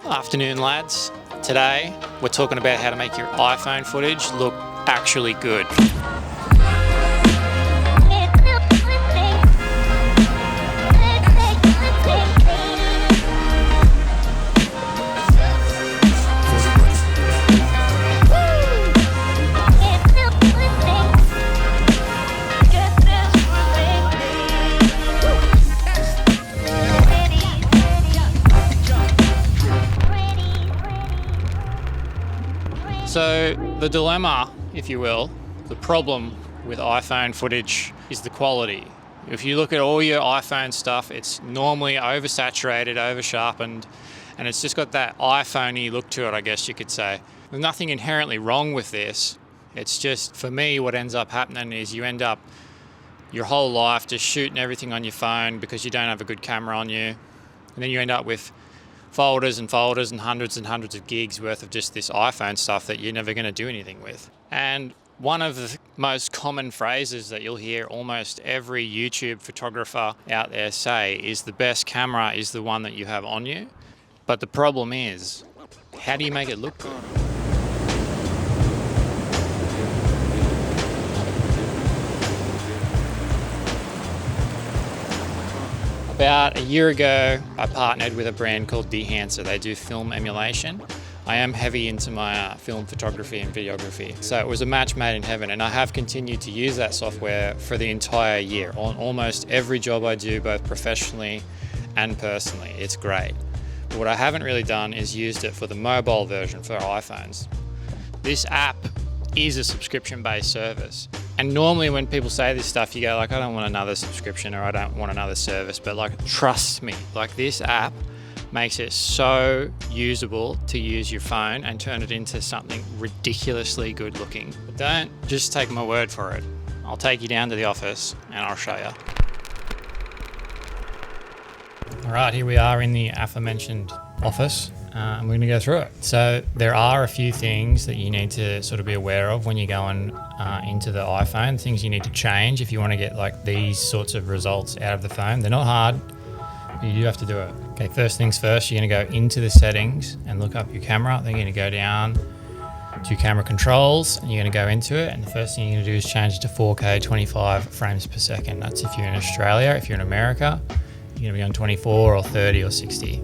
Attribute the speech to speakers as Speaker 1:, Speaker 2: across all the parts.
Speaker 1: Afternoon, lads. Today we're talking about how to make your iPhone footage look actually good. So the dilemma, if you will, the problem with iPhone footage is the quality. If you look at all your iPhone stuff, it's normally oversaturated, oversharpened, and it's just got that iPhone-y look to it, I guess you could say. There's nothing inherently wrong with this. It's just, for me, what ends up happening is you end up your whole life just shooting everything on your phone because you don't have a good camera on you. And then you end up with folders and folders and hundreds of gigs worth of just this iPhone stuff that you're never going to do anything with. And one of the most common phrases that you'll hear almost every YouTube photographer out there say is the best camera is the one that you have on you. But the problem is, how do you make it look good? About a year ago, I partnered with a brand called Dehancer. They do film emulation. I am heavy into my film photography and videography. So it was a match made in heaven, and I have continued to use that software for the entire year on almost every job I do, both professionally and personally. It's great. But what I haven't really done is used it for the mobile version for iPhones. This app is a subscription-based service. And normally when people say this stuff, you go like, I don't want another subscription or I don't want another service, but like, trust me, like this app makes it so usable to use your phone and turn it into something ridiculously good looking. But don't just take my word for it. I'll take you down to the office and I'll show you. All right, here we are in the aforementioned office. And we're going to go through it. So there are a few things that you need to sort of be aware of when you're going into the iPhone, things you need to change if you want to get like these sorts of results out of the phone. They're not hard, but you do have to do it. Okay, first things first, you're going to go into the settings and look up your camera. Then you're going to go down to camera controls and you're going to go into it. And the first thing you're going to do is change it to 4K 25 frames per second. That's if you're in Australia. If you're in America, you're going to be on 24 or 30 or 60.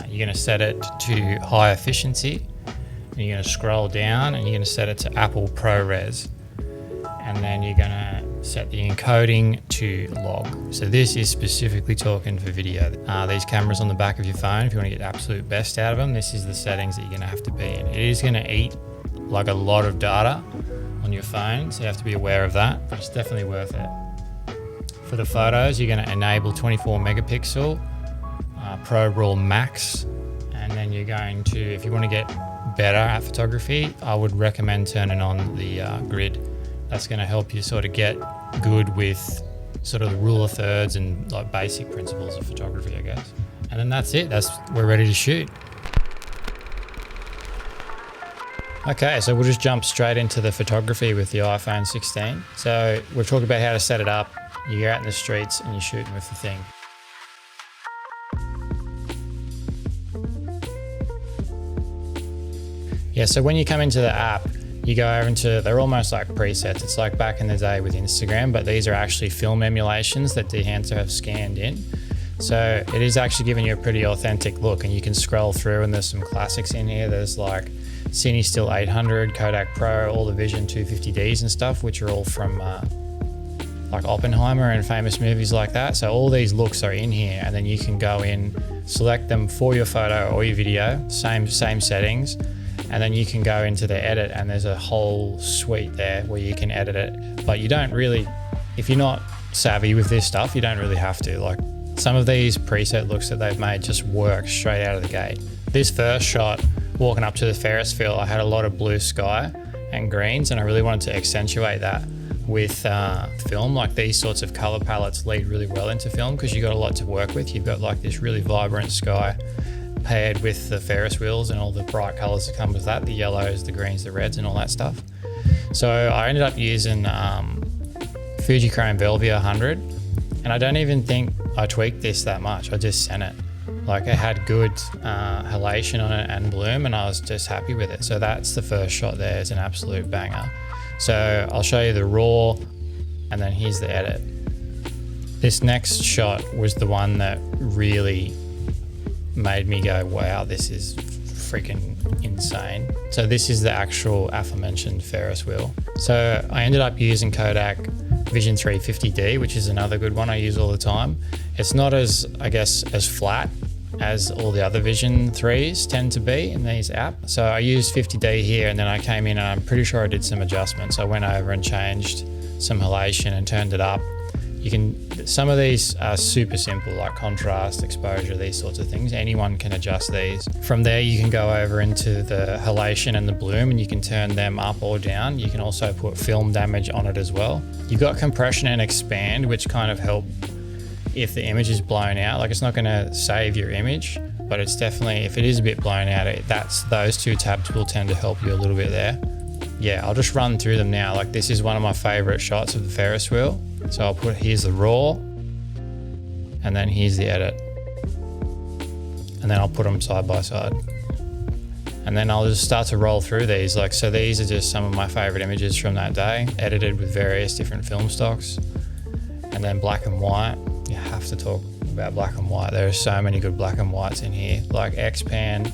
Speaker 1: You're going to set it to high efficiency, and you're going to scroll down and you're going to set it to Apple ProRes, and then you're going to set the encoding to log. So this is specifically talking for video. These cameras on the back of your phone, if you want to get the absolute best out of them, this is the settings that you're going to have to be in. It is going to eat like a lot of data on your phone, so you have to be aware of that, but it's definitely worth it. For the photos, you're going to enable 24 megapixel ProRAW Max, and then you're going to, if you want to get better at photography, I would recommend turning on the grid. That's going to help you sort of get good with sort of the rule of thirds and like basic principles of photography, I guess. And then that's it. We're ready to shoot. Okay, so we'll just jump straight into the photography with the iPhone 16. So we've talked about how to set it up. You're out in the streets and you're shooting with the thing. Yeah, so when you come into the app, you go over into, they're almost like presets. It's like back in the day with Instagram, but these are actually film emulations that Dehancer have scanned in. So it is actually giving you a pretty authentic look, and you can scroll through and there's some classics in here. There's like Cinestill 800, Kodak Pro, all the Vision 250Ds and stuff, which are all from like Oppenheimer and famous movies like that. So all these looks are in here, and then you can go in, select them for your photo or your video, same settings. And then you can go into the edit, and there's a whole suite there where you can edit it. But you don't really, if you're not savvy with this stuff, you don't really have to. Like some of these preset looks that they've made just work straight out of the gate. This first shot, walking up to the Ferris wheel, I had a lot of blue sky and greens, and I really wanted to accentuate that with film. Like these sorts of color palettes lead really well into film because you've got a lot to work with. You've got like this really vibrant sky paired with the Ferris wheels and all the bright colors that come with that, the yellows, the greens, the reds, and all that stuff. So I ended up using Fujichrome Velvia 100, and I don't even think I tweaked this that much. I just sent it. Like it had good halation on it and bloom, and I was just happy with it. So that's the first shot there. It's an absolute banger. So I'll show you the raw, and then here's the edit. This next shot was the one that really made me go, wow, this is freaking insane. So this is the actual aforementioned Ferris wheel. So I ended up using Kodak Vision 350D, which is another good one I use all the time. It's not as, I guess, as flat as all the other Vision 3s tend to be in these apps. So I used 50D here, and then I came in and I'm pretty sure I did some adjustments. I went over and changed some halation and turned it up. Some of these are super simple, like contrast, exposure, these sorts of things. Anyone can adjust these. From there, you can go over into the halation and the bloom, and you can turn them up or down. You can also put film damage on it as well. You've got compression and expand, which kind of help if the image is blown out. Like, it's not going to save your image, but it's definitely, if it is a bit blown out, those two tabs will tend to help you a little bit there. Yeah, I'll just run through them now. Like, this is one of my favorite shots of the Ferris wheel. So I'll here's the raw, and then here's the edit. And then I'll put them side by side. And then I'll just start to roll through these. Like, so these are just some of my favorite images from that day, edited with various different film stocks. And then black and white. You have to talk about black and white. There are so many good black and whites in here. Like Xpan,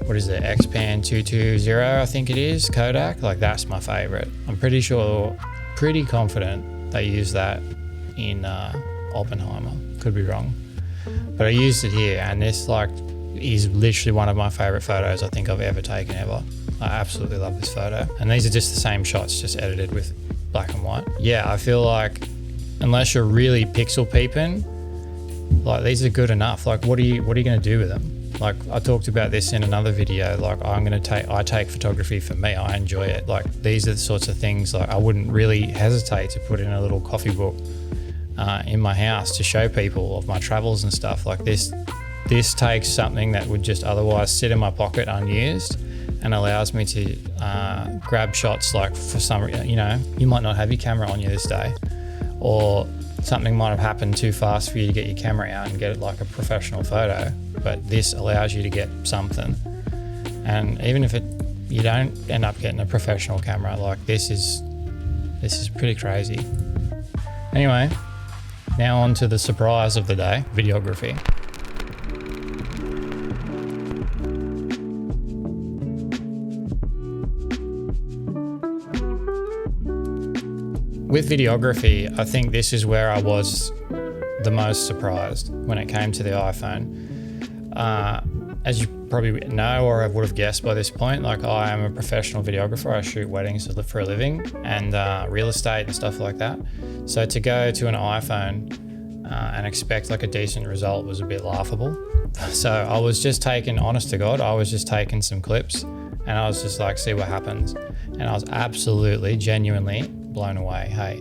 Speaker 1: what is it? Xpan 220, I think it is, Kodak. Like, that's my favorite. I'm pretty confident they use that in Oppenheimer. Could be wrong, but I used it here, and this is literally one of my favorite photos I think I've ever taken ever. I absolutely love this photo, and these are just the same shots, just edited with black and white. Yeah, I feel like unless you're really pixel peeping, like, these are good enough. Like, what are you going to do with them? Like, I talked about this in another video. Like, I take photography for me. I enjoy it. Like, these are the sorts of things, like, I wouldn't really hesitate to put in a little coffee book in my house to show people of my travels and stuff. Like, this takes something that would just otherwise sit in my pocket unused and allows me to grab shots. Like, for some, you might not have your camera on you this day, or something might have happened too fast for you to get your camera out and get it like a professional photo, but this allows you to get something. And even if you don't end up getting a professional camera, like, this is pretty crazy. Anyway, now on to the surprise of the day, videography. With videography, I think this is where I was the most surprised when it came to the iPhone. As you probably know, or I would have guessed by this point, like, I am a professional videographer. I shoot weddings for a living, and real estate and stuff like that. So to go to an iPhone and expect like a decent result was a bit laughable. So I was just honest to God, I was just taking some clips, and I was just like, see what happens. And I was absolutely, genuinely blown away. Hey,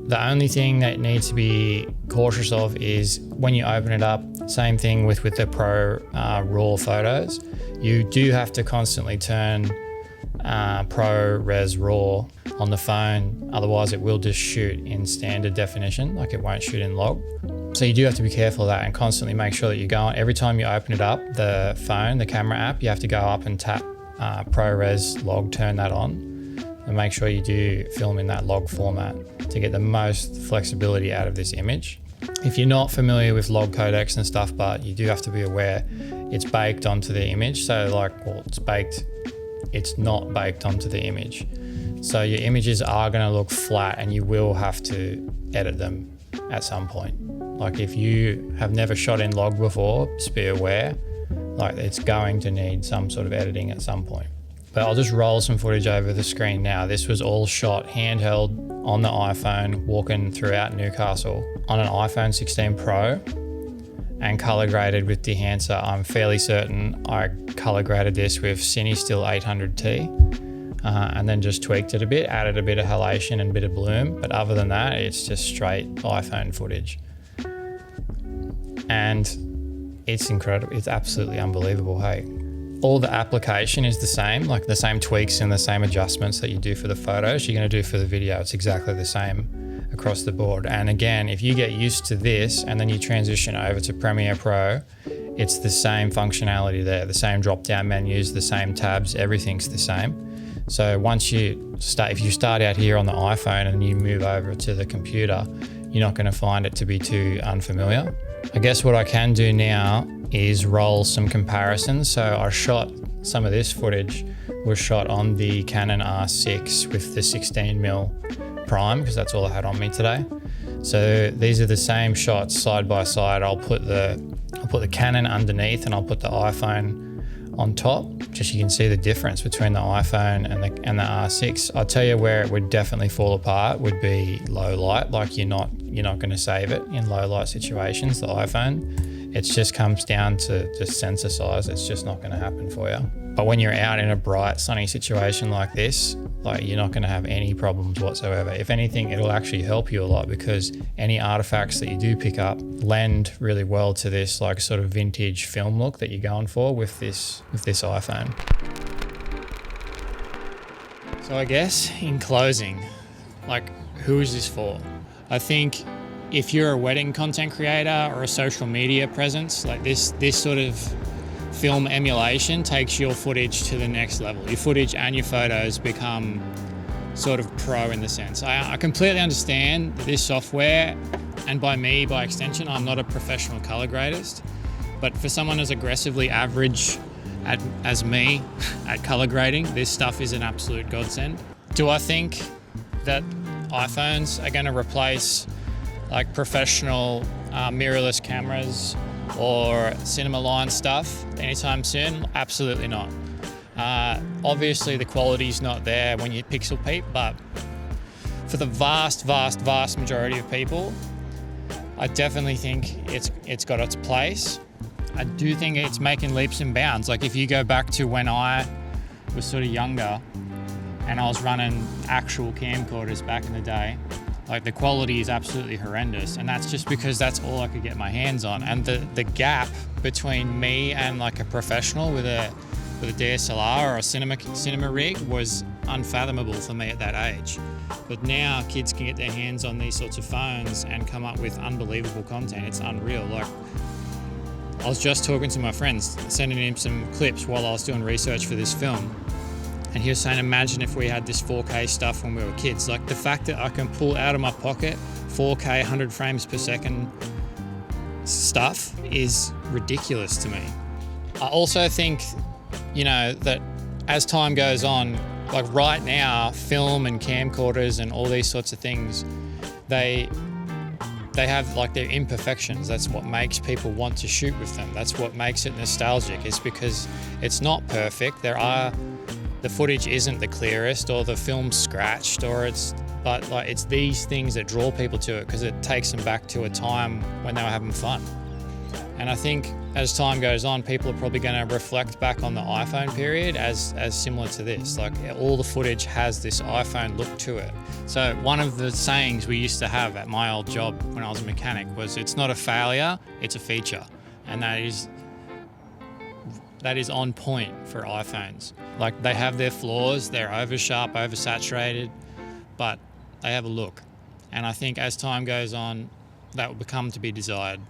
Speaker 1: the only thing that needs to be cautious of is when you open it up, same thing with the Pro RAW photos, you do have to constantly turn ProRes RAW on the phone, otherwise it will just shoot in standard definition, like it won't shoot in log. So you do have to be careful of that and constantly make sure that you go on, every time you open it up, the phone, the camera app, you have to go up and tap ProRes log, turn that on, and make sure you do film in that log format to get the most flexibility out of this image. If you're not familiar with log codecs and stuff, but you do have to be aware it's baked onto the image. So it's not baked onto the image. So your images are going to look flat, and you will have to edit them at some point. Like, if you have never shot in log before, just be aware, like, it's going to need some sort of editing at some point. But I'll just roll some footage over the screen now. This was all shot handheld on the iPhone, walking throughout Newcastle on an iPhone 16 Pro, and color graded with Dehancer. I'm fairly certain I color graded this with CineStill 800T, and then just tweaked it a bit, added a bit of halation and a bit of bloom. But other than that, it's just straight iPhone footage. And it's incredible. It's absolutely unbelievable. Hey, all the application is the same, like the same tweaks and the same adjustments that you do for the photos, you're going to do for the video. It's exactly the same across the board. And again, if you get used to this and then you transition over to Premiere Pro, it's the same functionality there, the same drop-down menus, the same tabs, everything's the same. So once if you start out here on the iPhone and you move over to the computer, you're not going to find it to be too unfamiliar. I guess what I can do now is roll some comparisons. So I shot some of this footage was shot on the Canon R6 with the 16mm prime, because that's all I had on me today. So these are the same shots side by side. I'll put the Canon underneath and I'll put the iPhone on top, just so you can see the difference between the iPhone and the R6. I'll tell you where it would definitely fall apart would be low light. Like you're not going to save it in low light situations, the iPhone. It just comes down to just sensor size. It's just not going to happen for you. But when you're out in a bright sunny situation like this, like you're not going to have any problems whatsoever. If anything, it'll actually help you a lot, because any artifacts that you do pick up lend really well to this like sort of vintage film look that you're going for with this iPhone. So I guess in closing, like, who is this for? I think if you're a wedding content creator or a social media presence, like this sort of film emulation takes your footage to the next level. Your footage and your photos become sort of pro in the sense. I completely understand this software, and by extension, I'm not a professional color gradist, but for someone as aggressively average as me at color grading, this stuff is an absolute godsend. Do I think that iPhones are going to replace like professional mirrorless cameras or cinema line stuff anytime soon? Absolutely not. Obviously the quality's not there when you pixel peep, but for the vast majority of people, I definitely think it's got its place. I do think it's making leaps and bounds. Like if you go back to when I was sort of younger and I was running actual camcorders back in the day, like the quality is absolutely horrendous, and that's just because that's all I could get my hands on. And the gap between me and like a professional with a DSLR or a cinema rig was unfathomable for me at that age. But now kids can get their hands on these sorts of phones and come up with unbelievable content. It's unreal. Like I was just talking to my friends, sending him some clips while I was doing research for this film. And he was saying, imagine if we had this 4K stuff when we were kids. Like the fact that I can pull out of my pocket 4K 100 frames per second stuff is ridiculous to me. I also think, that as time goes on, like right now, film and camcorders and all these sorts of things, they have like their imperfections. That's what makes people want to shoot with them. That's what makes it nostalgic, is because it's not perfect. The footage isn't the clearest, or the film's scratched, but it's these things that draw people to it, because it takes them back to a time when they were having fun. And I think as time goes on, people are probably going to reflect back on the iPhone period as similar to this. Like all the footage has this iPhone look to it. So one of the sayings we used to have at my old job when I was a mechanic was, it's not a failure, it's a feature. And that is on point for iPhones. Like they have their flaws, they're over sharp, oversaturated, but they have a look. And I think as time goes on, that will become to be desired.